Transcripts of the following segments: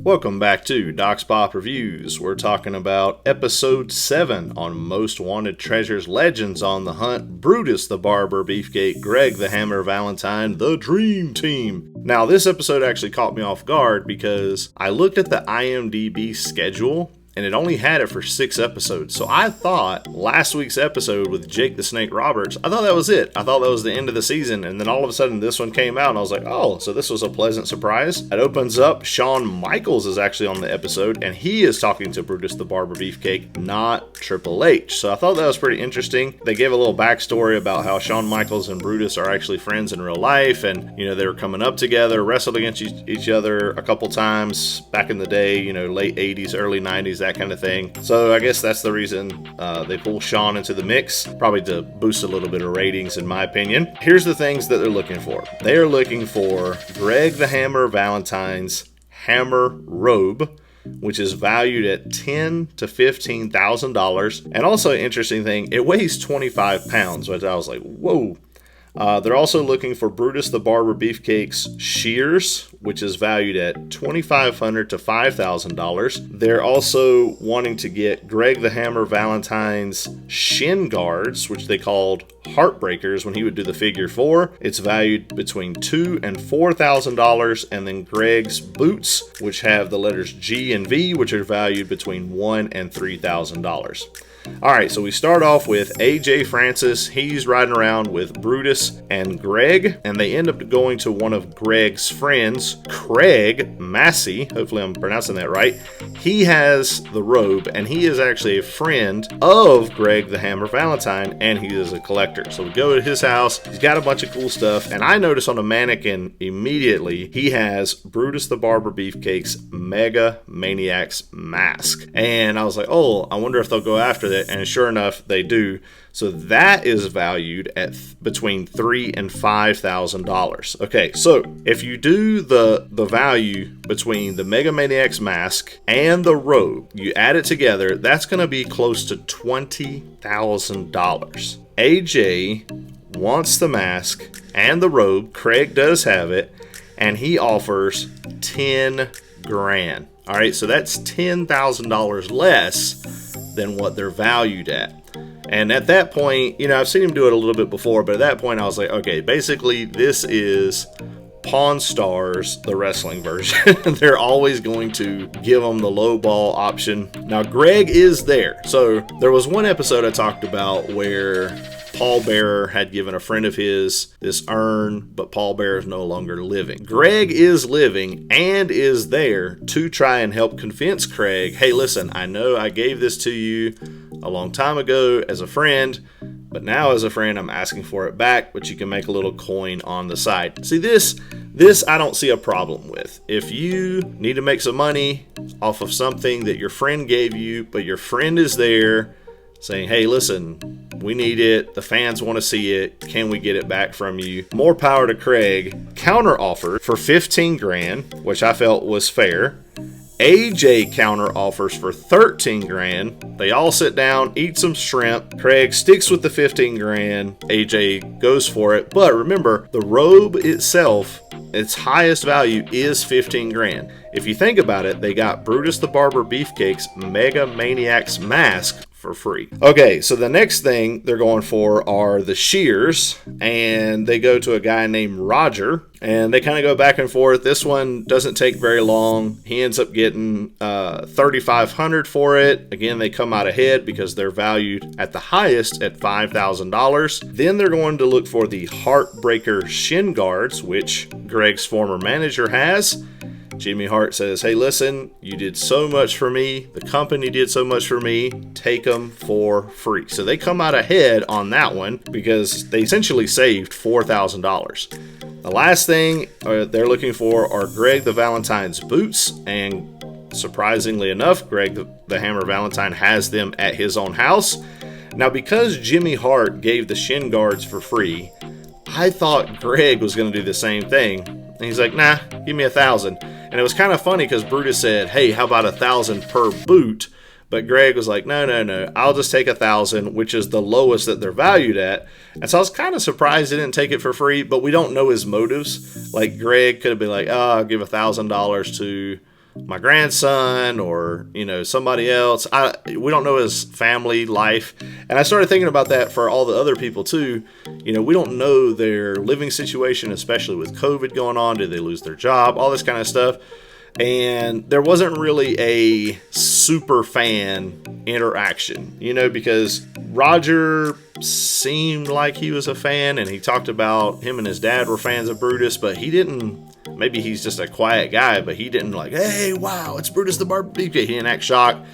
Welcome back to Doc's Pop Reviews. We're talking about Episode 7 on Most Wanted Treasures Legends on the Hunt, Brutus the Barber, Beefcake, Greg the Hammer, Valentine, the Dream Team. Now, this episode actually caught me off guard because I looked at the IMDb schedule and it only had it for 6 episodes. So I thought last week's episode with Jake the Snake Roberts, I thought that was it. I thought that was the end of the season. And then all of a sudden this one came out and I was like, oh, so this was a pleasant surprise. It opens up, Shawn Michaels is actually on the episode and he is talking to Brutus the Barber Beefcake, not Triple H. So I thought that was pretty interesting. They gave a little backstory about how Shawn Michaels and Brutus are actually friends in real life. And, they were coming up together, wrestled against each other a couple times back in the day, late 80s, early 90s, that kind of thing. So I guess that's the reason they pull Shawn into the mix, probably to boost a little bit of ratings in my opinion. Here's the things that they're looking for. They are looking for Greg the Hammer Valentine's hammer robe, which is valued at $10,000 to $15,000. And also an interesting thing, it weighs 25 pounds, which I was like, whoa. They're also looking for Brutus the Barber Beefcake's Shears, which is valued at $2,500 to $5,000. They're also wanting to get Greg the Hammer Valentine's shin guards, which they called Heartbreakers when he would do the figure 4. It's valued between $2,000 and $4,000. And then Greg's boots, which have the letters G and V, which are valued between $1,000 and $3,000. Alright, so we start off with AJ Francis. He's riding around with Brutus and Greg, and they end up going to one of Greg's friends, Craig Massey. Hopefully I'm pronouncing that right. He has the robe, and he is actually a friend of Greg the Hammer Valentine, and he is a collector. So we go to his house. He's got a bunch of cool stuff, and I notice on the mannequin immediately, he has Brutus the Barber Beefcake's Mega Maniacs Mask. And I was like, oh, I wonder if they'll go after that. And sure enough, they do. So that is valued at between $3,000 and $5,000. Okay, so if you do the value between the Mega Maniacs Mask and the robe, you add it together, that's going to be close to $20,000. AJ wants the mask and the robe. Craig does have it, and he offers $10,000. All right, so that's $10,000 less than what they're valued at. And at that point, I've seen him do it a little bit before, but at that point I was like, okay, basically this is Pawn Stars, the wrestling version. They're always going to give them the low ball option. Now Greg is there. So there was one episode I talked about where Paul Bearer had given a friend of his this urn, but Paul Bearer is no longer living. Greg is living and is there to try and help convince Craig, hey, listen, I know I gave this to you a long time ago as a friend, but now as a friend, I'm asking for it back, but you can make a little coin on the side. See, this I don't see a problem with. If you need to make some money off of something that your friend gave you, but your friend is there saying, hey, listen, we need it. The fans want to see it. Can we get it back from you? More power to Craig. Counter offer for $15,000, which I felt was fair. AJ counter offers for $13,000. They all sit down, eat some shrimp. Craig sticks with the $15,000. AJ goes for it. But remember, the robe itself, its highest value is $15,000. If you think about it, they got Brutus the Barber Beefcake's Mega Maniacs Mask for free. Okay, so the next thing they're going for are the shears, and they go to a guy named Roger, and they kind of go back and forth. This one doesn't take very long. He ends up getting $3,500 for it. Again, they come out ahead because they're valued at the highest at $5,000. Then they're going to look for the Heartbreaker shin guards, which Greg's former manager has. Jimmy Hart says, hey, listen, you did so much for me. The company did so much for me. Take them for free. So they come out ahead on that one because they essentially saved $4,000. The last thing they're looking for are Greg the Valentine's boots. And surprisingly enough, Greg the Hammer Valentine has them at his own house. Now, because Jimmy Hart gave the shin guards for free, I thought Greg was going to do the same thing. And he's like, nah, give me $1,000. And it was kind of funny because Brutus said, hey, how about $1,000 per boot? But Greg was like, no, I'll just take $1,000, which is the lowest that they're valued at. And so I was kind of surprised he didn't take it for free, but we don't know his motives. Like Greg could have been like, oh, I'll give $1,000 to my grandson or, you know, somebody else. We don't know his family life. And I started thinking about that for all the other people too. You know, we don't know their living situation, especially with COVID going on. Did they lose their job? All this kind of stuff. And there wasn't really a super fan interaction, you know, because Roger seemed like he was a fan, and he talked about him and his dad were fans of Brutus, but he didn't, maybe he's just a quiet guy, but he didn't like, hey, wow, it's Brutus the Barber Beefcake. He didn't act shocked.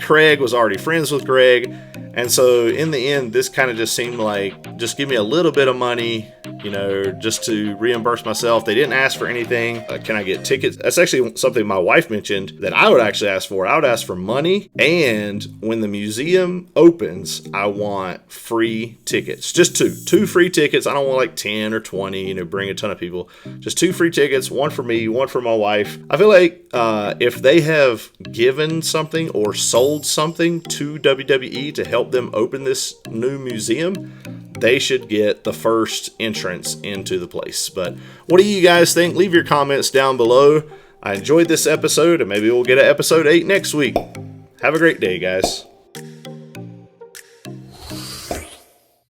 Craig was already friends with Greg. And so in the end, this kind of just seemed like, just give me a little bit of money, you know, just to reimburse myself. They didn't ask for anything. Can I get tickets? That's actually something my wife mentioned that I would actually ask for. I would ask for money. And when the museum opens, I want free tickets. Just two free tickets. I don't want like 10 or 20, you know, bring a ton of people. Just 2 free tickets, one for me, one for my wife. I feel like if they have given something or sold something to WWE to help them open this new museum, they should get the first entrance into the place. But what do you guys think? Leave your comments down below. I enjoyed this episode, and maybe we'll get an episode 8 next week. Have a great day, guys.